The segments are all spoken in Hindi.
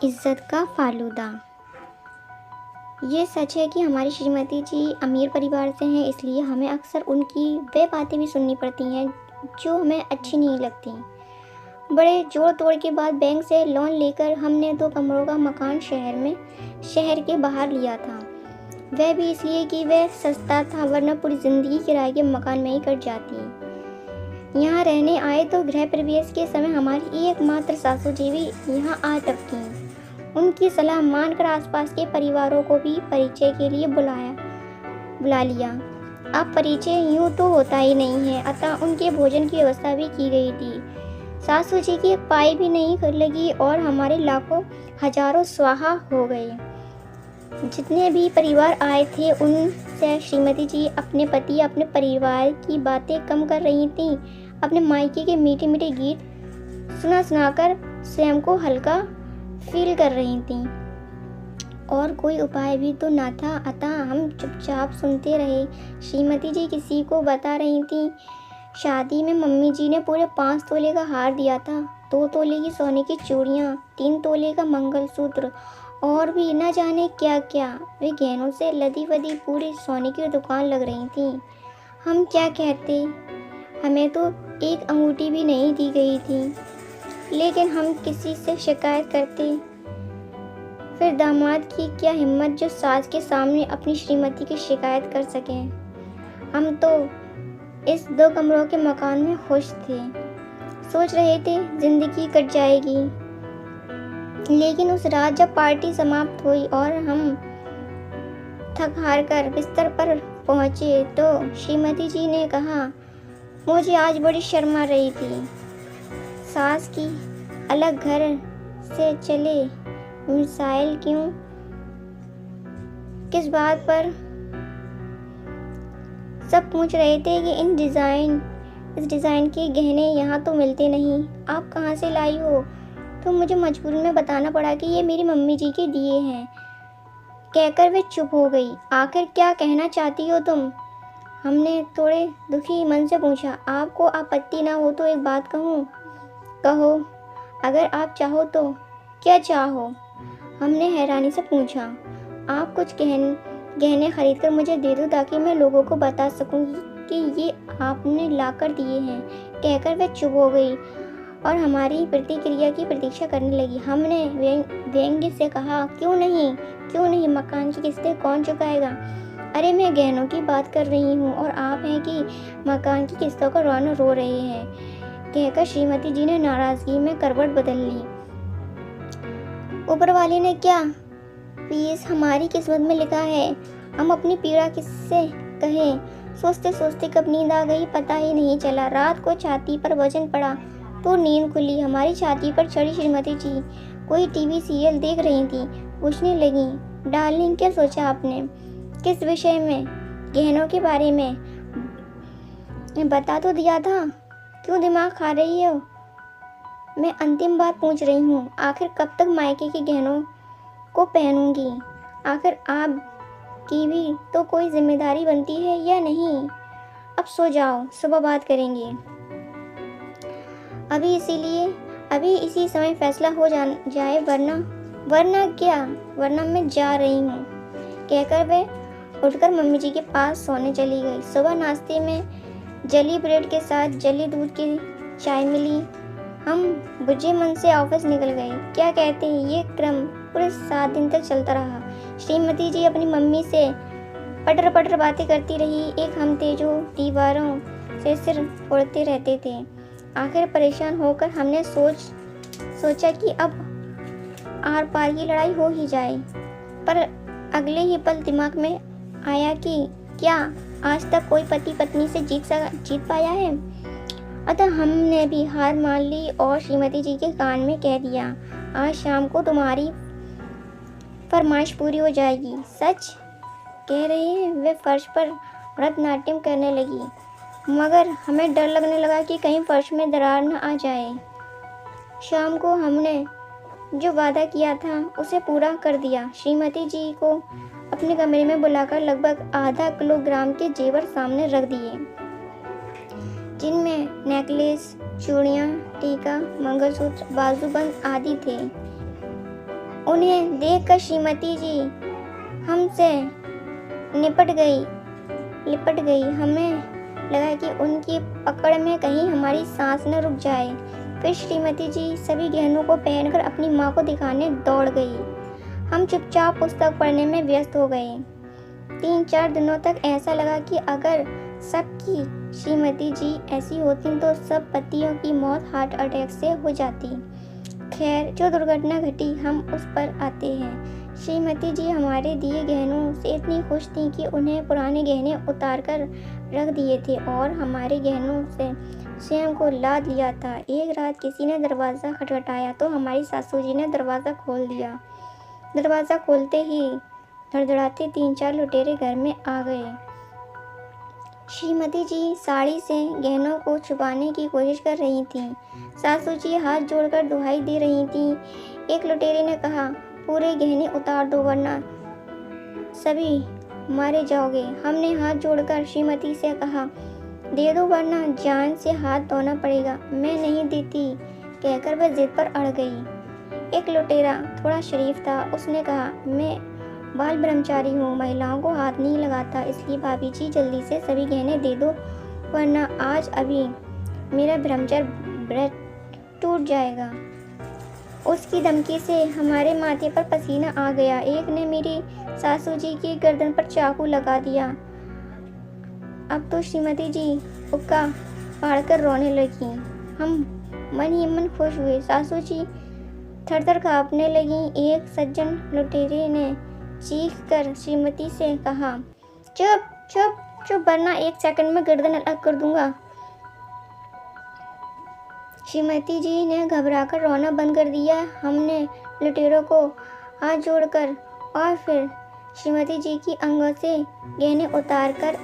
इज्जत का फालूदा। ये सच है कि हमारी श्रीमती जी अमीर परिवार से हैं, इसलिए हमें अक्सर उनकी वे बातें भी सुननी पड़ती हैं जो हमें अच्छी नहीं लगती। बड़े जोड़ तोड़ के बाद बैंक से लोन लेकर हमने 2 कमरों का मकान शहर के बाहर लिया था। वह भी इसलिए कि वह सस्ता था, वरना पूरी ज़िंदगी किराए के मकान में ही कट जाती। यहाँ रहने आए तो गृह प्रवेश के समय हमारी एकमात्र सासू जी भी यहाँ आ टपकी। उनकी सलाह मानकर आसपास के परिवारों को भी परिचय के लिए बुला लिया। अब परिचय यूँ तो होता ही नहीं है, अतः उनके भोजन की व्यवस्था भी की गई थी। सासू जी की एक पाई भी नहीं लगी और हमारे लाखों हजारों स्वाहा हो गए। जितने भी परिवार आए थे उनसे श्रीमती जी अपने पति अपने परिवार की बातें कम कर रही थीं। अपने मायके के मीठे मीठे गीत सुनाकर स्वयं को हल्का फील कर रही थीं। और कोई उपाय भी तो ना था, अतः हम चुपचाप सुनते रहे। श्रीमती जी किसी को बता रही थीं, शादी में मम्मी जी ने पूरे 5 तोले का हार दिया था, 2 तोले की सोने की चूड़ियाँ, 3 तोले का मंगलसूत्र और भी न जाने क्या क्या। वे गहनों से लदी वदी पूरी सोने की दुकान लग रही थी। हम क्या कहते, हमें तो एक अंगूठी भी नहीं दी गई थी, लेकिन हम किसी से शिकायत करते। फिर दामाद की क्या हिम्मत जो सास के सामने अपनी श्रीमती की शिकायत कर सके। हम तो इस 2 कमरों के मकान में खुश थे, सोच रहे थे जिंदगी कट जाएगी। लेकिन उस रात जब पार्टी समाप्त हुई और हम थक हार कर बिस्तर पर पहुंचे तो श्रीमती जी ने कहा, मुझे आज बड़ी शर्म आ रही थी। सास की अलग घर से चले मिसाइल क्यों, किस बात पर। सब पूछ रहे थे कि इस डिज़ाइन के गहने यहाँ तो मिलते नहीं, आप कहाँ से लाई हो। तो मुझे मजबूरी में बताना पड़ा कि ये मेरी मम्मी जी के दिए हैं। कहकर वे चुप हो गई। आखिर क्या कहना चाहती हो तुम, हमने थोड़े दुखी मन से पूछा। आपको आपत्ति ना हो तो एक बात कहूँ। कहो, अगर आप चाहो तो। क्या चाहो, हमने हैरानी से पूछा। आप कुछ गहने खरीद कर मुझे दे दो ताकि मैं लोगों को बता सकूं कि ये आपने लाकर दिए हैं। कहकर वह चुप हो गई और हमारी प्रतिक्रिया की प्रतीक्षा करने लगी। हमने व्यंग्य से कहा, क्यों नहीं, मकान की किस्तें कौन चुकाएगा। अरे मैं गहनों की बात कर रही हूँ और आप हैं कि मकान की किस्तों का रोना रो रहे हैं। कहकर श्रीमती जी ने नाराजगी में करवट बदल ली। ऊपर वाले ने क्या पीस हमारी किस्मत में लिखा है, हम अपनी पीड़ा किससे कहें। सोचते सोचते कब नींद आ गई पता ही नहीं चला। रात को छाती पर वजन पड़ा तो नींद खुली। हमारी छाती पर चढ़ी श्रीमती जी कोई टीवी सीरियल देख रही थी। पूछने लगी, डार्लिंग क्या सोचा आपने, किस विषय में। गहनों के बारे में। बता तो दिया था, क्यों दिमाग खा रही हो। मैं अंतिम बात पूछ रही हूँ, आखिर कब तक मायके के गहनों को पहनूंगी। आखिर आपकी भी तो कोई जिम्मेदारी बनती है या नहीं। अब सो जाओ, सुबह बात करेंगे। अभी इसी समय फैसला हो जाए, वरना क्या, वरना मैं जा रही हूँ। कहकर वे उठकर मम्मी जी के पास सोने चली गई। सुबह नाश्ते में जली ब्रेड के साथ जली दूध की चाय मिली। हम बुझे मन से ऑफिस निकल गए। क्या कहते हैं, ये क्रम पूरे 7 दिन तक चलता रहा। श्रीमती जी अपनी मम्मी से पटर बातें करती रही। एक हम थे जो दीवारों से सिर फोड़ते रहते थे। आखिर परेशान होकर हमने सोचा कि अब आर पार की लड़ाई हो ही जाए। पर अगले ही पल दिमाग में आया कि क्या आज तक कोई पति पत्नी से जीत पाया है। अतः हमने भी हार मान ली और श्रीमती जी के कान में कह दिया, आज शाम को तुम्हारी फरमाइश पूरी हो जाएगी। सच कह रहे वे फर्श पर भरतनाट्यम करने लगी, मगर हमें डर लगने लगा कि कहीं फर्श में दरार न आ जाए। शाम को हमने जो वादा किया था उसे पूरा कर दिया। श्रीमती जी को अपने कमरे में बुलाकर लगभग आधा किलोग्राम के जेवर सामने रख दिए, जिनमें नेकलेस, चूड़ियाँ, टीका, मंगलसूत्र, बाजूबंद आदि थे। उन्हें देखकर श्रीमती जी हमसे लिपट गई। हमें लगा कि उनकी पकड़ में कहीं हमारी सांस न रुक जाए। फिर श्रीमती जी सभी गहनों को पहनकर अपनी माँ को दिखाने दौड़ गई। हम चुपचाप पुस्तक पढ़ने में व्यस्त हो गए। 3-4 दिनों तक ऐसा लगा कि अगर सबकी श्रीमती जी ऐसी होती तो सब पतियों की मौत हार्ट अटैक से हो जाती। खैर, जो दुर्घटना घटी हम उस पर आते हैं। श्रीमती जी हमारे दिए गहनों से इतनी खुश थी कि उन्हें पुराने गहने उतार कर रख दिए थे और हमारे गहनों से स्वयं को लाद लिया था। एक रात किसी ने दरवाज़ा खटखटाया तो हमारी सासू जी ने दरवाज़ा खोल दिया। दरवाज़ा खोलते ही धड़धड़ाते 3-4 लुटेरे घर में आ गए। श्रीमती जी साड़ी से गहनों को छुपाने की कोशिश कर रही थीं। सासू जी हाथ जोड़कर दुहाई दे रही थीं। एक लुटेरे ने कहा, पूरे गहने उतार दो वरना सभी मारे जाओगे। हमने हाथ जोड़कर श्रीमती से कहा, दे दो वरना जान से हाथ धोना पड़ेगा। मैं नहीं देती कहकर वह जिद पर अड़ गई। एक लुटेरा थोड़ा शरीफ था, उसने कहा, मैं बाल ब्रह्मचारी हूँ, महिलाओं को हाथ नहीं लगाता, इसलिए भाभी जी जल्दी से सभी गहने दे दो वरना आज अभी मेरा ब्रह्मचर्य व्रत टूट जाएगा। उसकी धमकी से हमारे माथे पर पसीना आ गया। एक ने मेरी सासू जी की गर्दन पर चाकू लगा दिया। अब तो श्रीमती जी उक्का फाड़कर रोने लगी। हम मन ही मन खुश हुए। सासू जी थर-थर कांपने लगी। एक सज्जन लुटेरे ने चीख कर श्रीमती से कहा, चुप चुप चुप वरना 1 सेकंड में गर्दन अलग कर दूंगा। श्रीमती जी ने घबराकर रोना बंद कर दिया। हमने लुटेरों को हाथ जोड़कर और फिर श्रीमती जी की अंगों से गहने उतारकर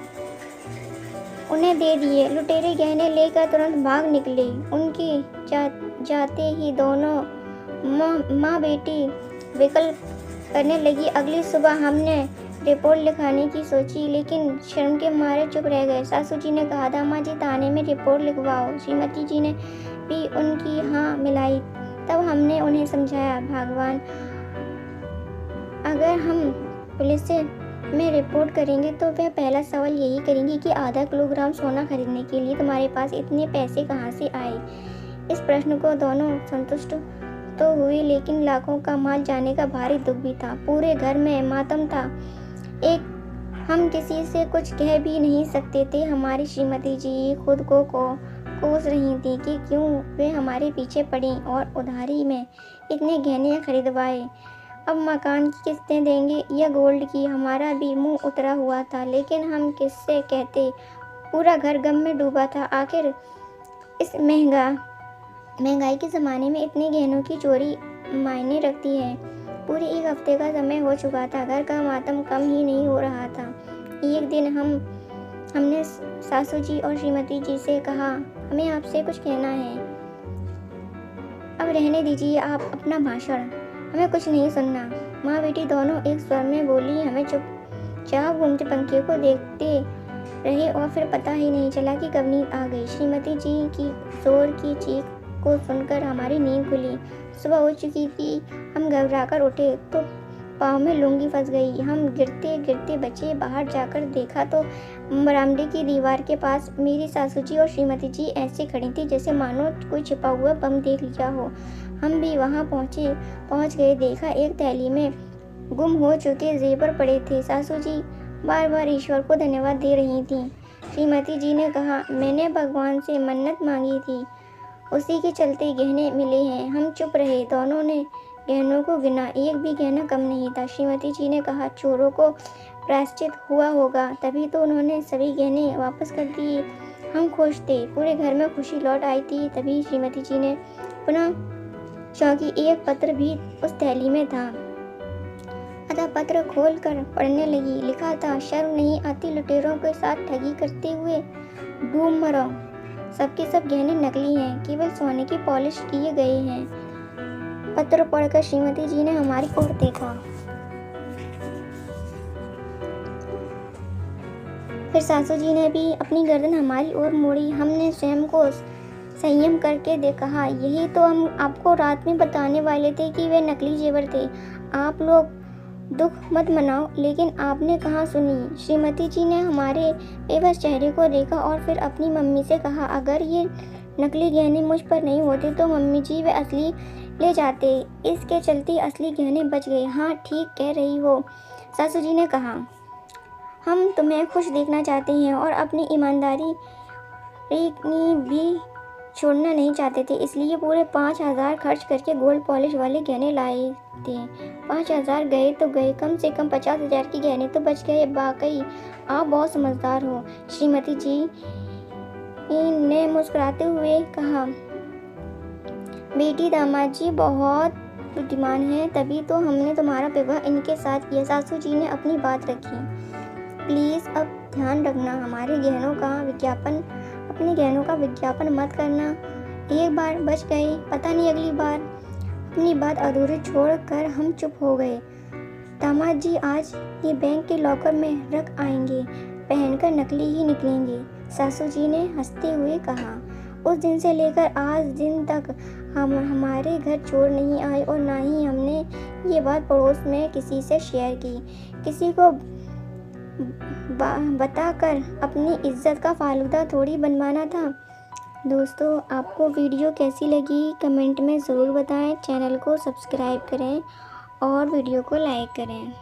उन्हें दे दिए। लुटेरे गहने लेकर तुरंत भाग निकले। उनकी जाते ही दोनों माँ बेटी विकल्प करने लगी। अगली सुबह हमने रिपोर्ट लिखाने की सोची लेकिन शर्म के मारे चुप रह गए। सासू जी ने कहा, दामाद जी थाने में रिपोर्ट लिखवाओ। श्रीमती जी ने भी उनकी हाँ मिलाई। तब हमने उन्हें समझाया, भगवान, अगर हम पुलिस में रिपोर्ट करेंगे तो वह पहला सवाल यही करेंगे कि आधा किलोग्राम सोना खरीदने के लिए तुम्हारे पास इतने पैसे कहाँ से आए। इस प्रश्न को दोनों संतुष्ट तो हुई लेकिन लाखों का माल जाने का भारी दुख भी था। पूरे घर में मातम था। हम किसी से कुछ कह भी नहीं सकते थे। हमारी श्रीमती जी खुद को कोस रही थी कि क्यों वे हमारे पीछे पड़ी और उधारी में इतने गहने खरीदवाए। अब मकान की किस्तें देंगे या गोल्ड की। हमारा भी मुंह उतरा हुआ था लेकिन हम किससे कहते। पूरा घर गम में डूबा था। आखिर इस महंगाई के ज़माने में इतने गहनों की चोरी मायने रखती है। पूरे 1 हफ्ते का समय हो चुका था। घर का मातम कम ही नहीं हो रहा था। एक दिन हमने सासू जी और श्रीमती जी से कहा, हमें आपसे कुछ कहना है। अब रहने दीजिए आप अपना भाषण, हमें कुछ नहीं सुनना। माँ बेटी दोनों एक स्वर में बोली। हमें चुपचाप घूमते पंखे को देखते रहे और फिर पता ही नहीं चला कि कब नींद आ गई। श्रीमती जी की जोर की चीख को सुनकर हमारी नींद खुली। सुबह हो चुकी थी। हम घबराकर उठे तो पाँव में लुंगी फंस गई। हम गिरते गिरते बचे। बाहर जाकर देखा तो बरामदे की दीवार के पास मेरी सासू जी और श्रीमती जी ऐसे खड़ी थी जैसे मानो कोई छिपा हुआ बम देख लिया हो। हम भी वहां पहुंच गए। देखा एक थैली में गुम हो चुके जेवर पड़े थे। सासू जी बार बार ईश्वर को धन्यवाद दे रही थी। श्रीमती जी ने कहा, मैंने भगवान से मन्नत मांगी थी, उसी के चलते गहने मिले हैं। हम चुप रहे। दोनों ने गहनों को गिना। एक भी गहना कम नहीं था। श्रीमती जी ने कहा, चोरों को प्रायश्चित हुआ होगा, तभी तो उन्होंने सभी गहने वापस कर दिए। हम खुश थे। पूरे घर में खुशी लौट आई थी। तभी श्रीमती जी ने पुनः चौंकी। एक पत्र भी उस थैली में था। अतः पत्र खोल कर पढ़ने लगी। लिखा था, शर्म नहीं आती लुटेरों के साथ ठगी करते हुए, डूब मरो। सबके सब गहने नकली हैं, केवल सोने की पॉलिश किए गए हैं। पत्र पढ़कर श्रीमती जी ने हमारी ओर देखा। फिर सासू जी ने भी अपनी गर्दन हमारी ओर मोड़ी। हमने स्वयं को संयम करके दे कहा, यही तो हम आपको रात में बताने वाले थे कि वे नकली जेवर थे। आप लोग दुख मत मनाओ, लेकिन आपने कहाँ सुनी। श्रीमती जी ने हमारे बेबस चेहरे को देखा और फिर अपनी मम्मी से कहा, अगर ये नकली गहने मुझ पर नहीं होते तो मम्मी जी वे असली ले जाते। इसके चलते असली गहने बच गए। हाँ, ठीक कह रही हो, सासू जी ने कहा। हम तुम्हें खुश देखना चाहते हैं और अपनी ईमानदारी भी छोड़ना नहीं चाहते थे, इसलिए पूरे 5,000 खर्च करके गोल्ड पॉलिश वाले गहने लाए थे। 5,000 गए तो गए, कम से कम 50,000 के गहने तो बच गए। वाकई आप बहुत समझदार हो, श्रीमती जी ने मुस्कुराते हुए कहा। बेटी, दामाद जी बहुत बुद्धिमान है, तभी तो हमने तुम्हारा विवाह इनके साथ किया। सासू जी ने अपनी बात रखी। प्लीज़ अब ध्यान रखना, अपने गहनों का विज्ञापन मत करना। एक बार बच गए, पता नहीं अगली बार। अपनी बात अधूरी छोड़कर हम चुप हो गए। दामाद जी आज ये बैंक के लॉकर में रख आएंगे, पहनकर नकली ही निकलेंगे, सासू जी ने हंसते हुए कहा। उस दिन से लेकर आज दिन तक हमारे घर चोर नहीं आए और ना ही हमने ये बात पड़ोस में किसी से शेयर की। किसी को बताकर अपनी इज्जत का फालूदा थोड़ी बनवाना था। दोस्तों, आपको वीडियो कैसी लगी कमेंट में ज़रूर बताएं। चैनल को सब्सक्राइब करें और वीडियो को लाइक करें।